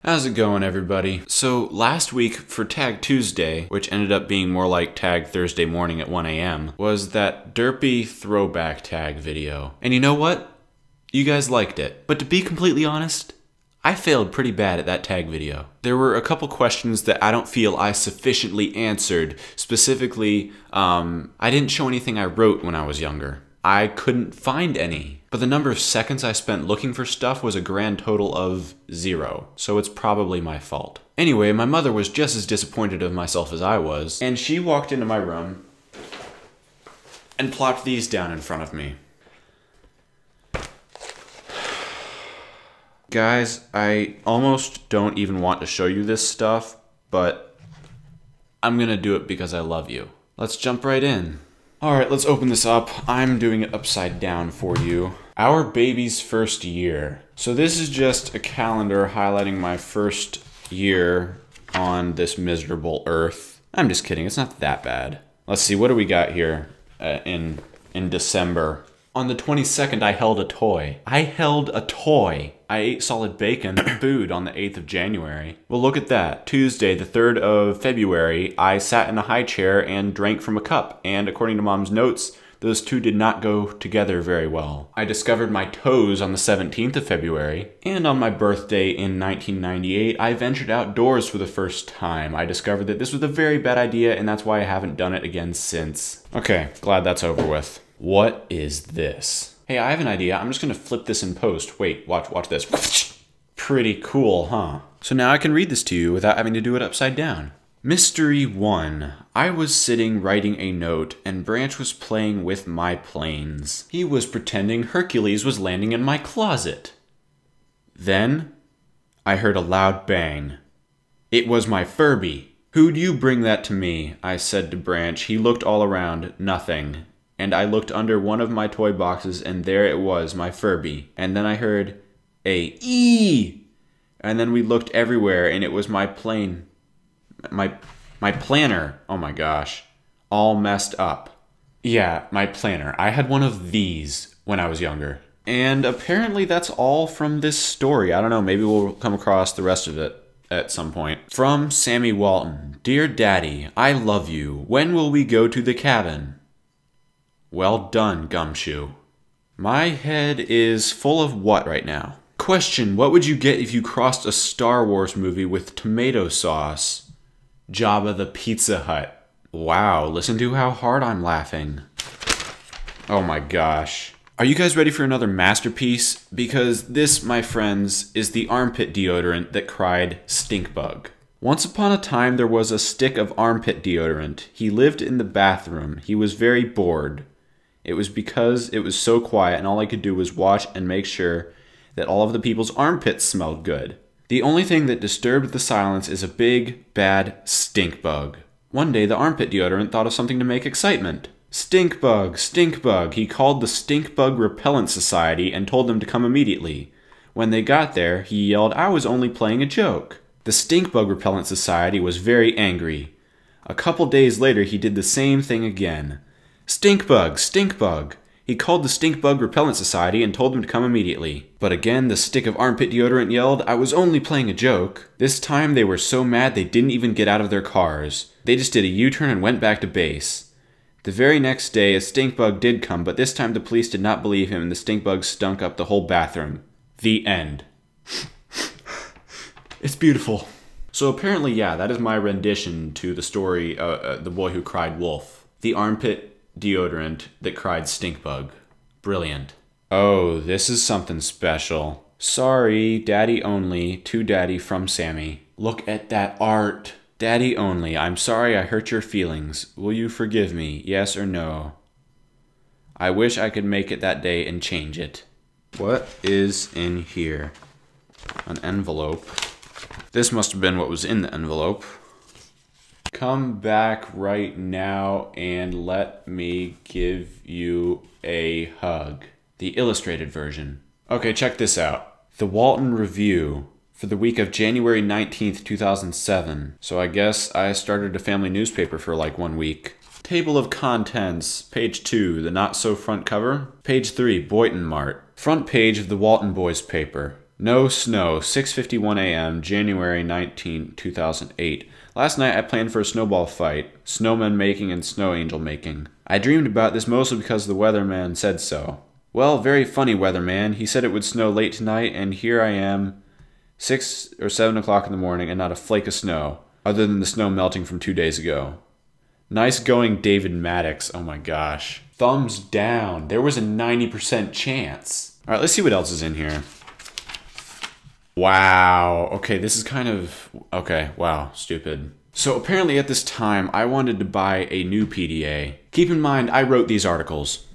How's it going, everybody? So last week for Tag Tuesday, which ended up being more like Tag Thursday morning at 1 a.m., was that derpy throwback tag video. And you know what? You guys liked it. But to be completely honest, I failed pretty bad at that tag video. There were a couple questions that I don't feel I sufficiently answered. Specifically, I didn't show anything I wrote when I was younger. I couldn't find any. But the number of seconds I spent looking for stuff was a grand total of 0. So it's probably my fault. Anyway, my mother was just as disappointed of myself as I was, and she walked into my room and plopped these down in front of me. Guys, I almost don't even want to show you this stuff, but I'm gonna do it because I love you. Let's jump right in. Alright, let's open this up. I'm doing it upside down for you. Our baby's first year. So this is just a calendar highlighting my first year on this miserable earth. I'm just kidding, it's not that bad. Let's see, what do we got here in December? On the 22nd, I held a toy. I held a toy. I ate solid bacon food on the 8th of January. Well, look at that. Tuesday, the 3rd of February, I sat in a high chair and drank from a cup. And according to Mom's notes, those two did not go together very well. I discovered my toes on the 17th of February. And on my birthday in 1998, I ventured outdoors for the first time. I discovered that this was a very bad idea, and that's why I haven't done it again since. Okay, glad that's over with. What is this? Hey, I have an idea. I'm just gonna flip this in post. Wait, watch this. Pretty cool, huh? So now I can read this to you without having to do it upside down. Mystery 1. I was sitting writing a note, and Branch was playing with my planes. He was pretending Hercules was landing in my closet. Then, I heard a loud bang. It was my Furby. Who'd you bring that to me? I said to Branch. He looked all around. Nothing. And I looked under one of my toy boxes, and there it was, my Furby. And then I heard a ee! And then we looked everywhere, and it was my plane. My planner. Oh my gosh. All messed up. Yeah, my planner. I had one of these when I was younger. And apparently that's all from this story. I don't know, maybe we'll come across the rest of it at some point. From Sammy Walton. Dear Daddy, I love you. When will we go to the cabin? Well done, Gumshoe. My head is full of what right now? Question, what would you get if you crossed a Star Wars movie with tomato sauce? Jabba the Pizza Hut. Wow, listen to how hard I'm laughing. Oh my gosh. Are you guys ready for another masterpiece? Because this, my friends, is the armpit deodorant that cried stink bug. Once upon a time, there was a stick of armpit deodorant. He lived in the bathroom. He was very bored. It was because it was so quiet and all I could do was watch and make sure that all of the people's armpits smelled good. The only thing that disturbed the silence is a big, bad stink bug. One day the armpit deodorant thought of something to make excitement. Stink bug, stink bug. He called the Stink Bug Repellent Society and told them to come immediately. When they got there, he yelled, I was only playing a joke. The Stink Bug Repellent Society was very angry. A couple days later he did the same thing again. Stink bug, stink bug. He called the Stink Bug Repellent Society and told them to come immediately. But again, the stick of armpit deodorant yelled, I was only playing a joke. This time they were so mad they didn't even get out of their cars. They just did a U-turn and went back to base. The very next day, a stink bug did come, but this time the police did not believe him and the stink bug stunk up the whole bathroom. The end. It's beautiful. So apparently, yeah, that is my rendition to the story, The Boy Who Cried Wolf. The armpit deodorant that cried stink bug. Brilliant. Oh, this is something special. Sorry, Daddy only. To Daddy from Sammy. Look at that art. Daddy only. I'm sorry I hurt your feelings. Will you forgive me? Yes or no? I wish I could make it that day and change it. What is in here? An envelope. This must have been what was in the envelope. Come back right now and let me give you a hug. The illustrated version. Okay, check this out. The Walton Review for the week of January 19th, 2007. So I guess I started a family newspaper for like 1 week. Table of contents, page 2, the not-so-front cover. Page 3, Boynton Mart. Front page of the Walton Boys paper. No snow, 6:51 a.m., January 19, 2008. Last night I planned for a snowball fight, snowman making and snow angel making. I dreamed about this mostly because the weatherman said so. Well, very funny weatherman. He said it would snow late tonight, and here I am, 6 or 7 o'clock in the morning, and not a flake of snow, other than the snow melting from 2 days ago. Nice going, David Maddox. Oh my gosh. Thumbs down. There was a 90% chance. All right, let's see what else is in here. Wow. Okay, this is kind of... Okay, wow, stupid. So apparently at this time, I wanted to buy a new PDA. Keep in mind, I wrote these articles.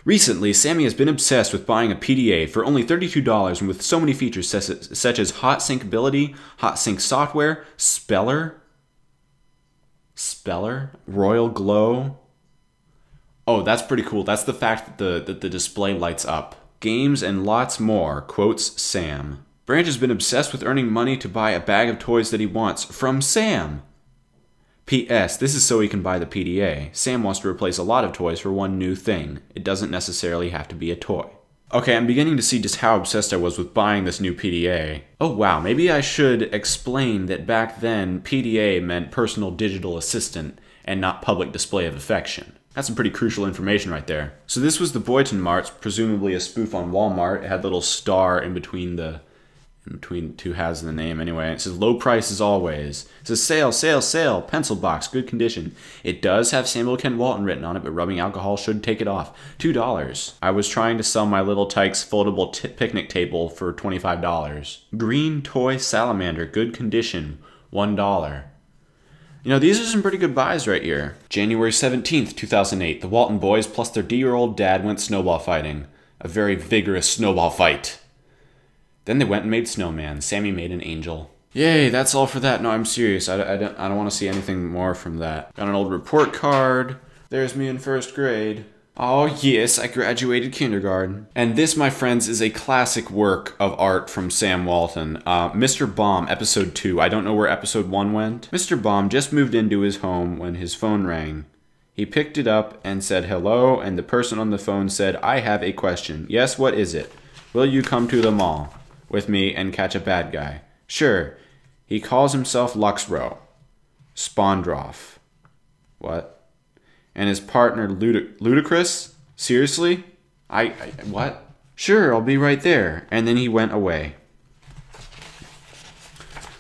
Recently, Sammy has been obsessed with buying a PDA for only $32 and with so many features such as hot sync ability, hot sync software, speller, royal glow. Oh, that's pretty cool. That's the fact that the display lights up. Games and lots more, quotes Sam. Branch has been obsessed with earning money to buy a bag of toys that he wants from Sam. P.S. This is so he can buy the PDA. Sam wants to replace a lot of toys for one new thing. It doesn't necessarily have to be a toy. Okay, I'm beginning to see just how obsessed I was with buying this new PDA. Oh wow, maybe I should explain that back then, PDA meant personal digital assistant and not public display of affection. That's some pretty crucial information right there. So this was the Boyton Marts, presumably a spoof on Walmart. It had a little star in between two halves of the name anyway. It says low price as always. It says sale, sale, sale, pencil box, good condition. It does have Samuel Kent Walton written on it, but rubbing alcohol should take it off. $2. I was trying to sell my Little Tykes foldable picnic table for $25. Green toy salamander, good condition, $1. You know, these are some pretty good buys right here. January 17th, 2008. The Walton boys plus their D-year-old dad went snowball fighting. A very vigorous snowball fight. Then they went and made snowman. Sammy made an angel. Yay, that's all for that. No, I'm serious. I don't want to see anything more from that. Got an old report card. There's me in first grade. Oh yes, I graduated kindergarten. And this, my friends, is a classic work of art from Sam Walton. Mr. Baum, episode 2. I don't know where episode 1 went. Mr. Baum just moved into his home when his phone rang. He picked it up and said hello, and the person on the phone said, I have a question. Yes, what is it? Will you come to the mall with me and catch a bad guy? Sure. He calls himself Luxrow. Spondroff. What? And his partner Ludicrous? Seriously? What? Sure, I'll be right there. And then he went away.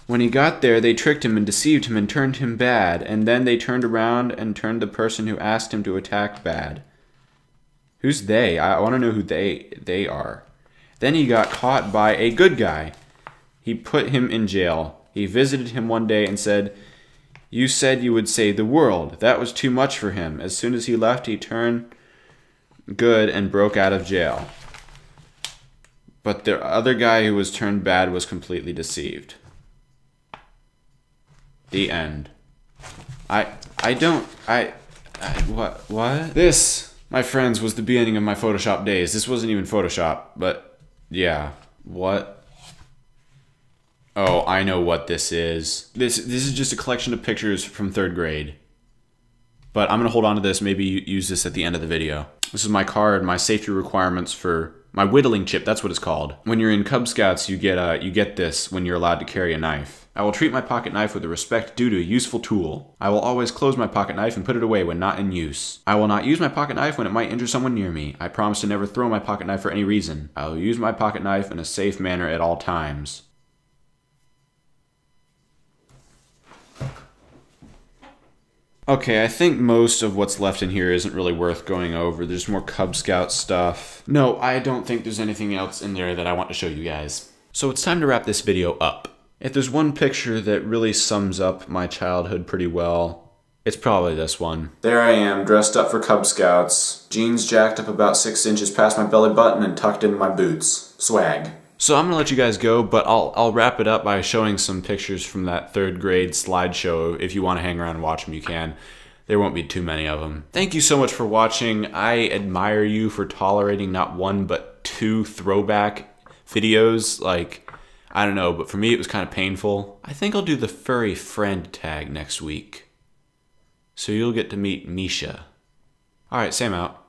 When he got there, they tricked him and deceived him and turned him bad. And then they turned around and turned the person who asked him to attack bad. Who's they? I want to know who they are. Then he got caught by a good guy. He put him in jail. He visited him one day and said, you said you would save the world. That was too much for him. As soon as he left, he turned good and broke out of jail. But the other guy who was turned bad was completely deceived. The end. What? This, my friends, was the beginning of my Photoshop days. This wasn't even Photoshop, but yeah. What? Oh, I know what this is. This is just a collection of pictures from 3rd grade. But I'm going to hold on to this, maybe use this at the end of the video. This is my card, my safety requirements for my whittling chip, that's what it's called. When you're in Cub Scouts, you get this when you're allowed to carry a knife. I will treat my pocket knife with the respect due to a useful tool. I will always close my pocket knife and put it away when not in use. I will not use my pocket knife when it might injure someone near me. I promise to never throw my pocket knife for any reason. I will use my pocket knife in a safe manner at all times. Okay, I think most of what's left in here isn't really worth going over. There's more Cub Scout stuff. No, I don't think there's anything else in there that I want to show you guys. So it's time to wrap this video up. If there's one picture that really sums up my childhood pretty well, it's probably this one. There I am, dressed up for Cub Scouts. Jeans jacked up about 6 inches past my belly button and tucked in my boots. Swag. So I'm gonna let you guys go, but I'll wrap it up by showing some pictures from that 3rd grade slideshow. If you want to hang around and watch them, you can. There won't be too many of them. Thank you so much for watching. I admire you for tolerating not 1 but 2 throwback videos. Like, I don't know, but for me it was kind of painful. I think I'll do the furry friend tag next week. So you'll get to meet Misha. Alright, Sam out.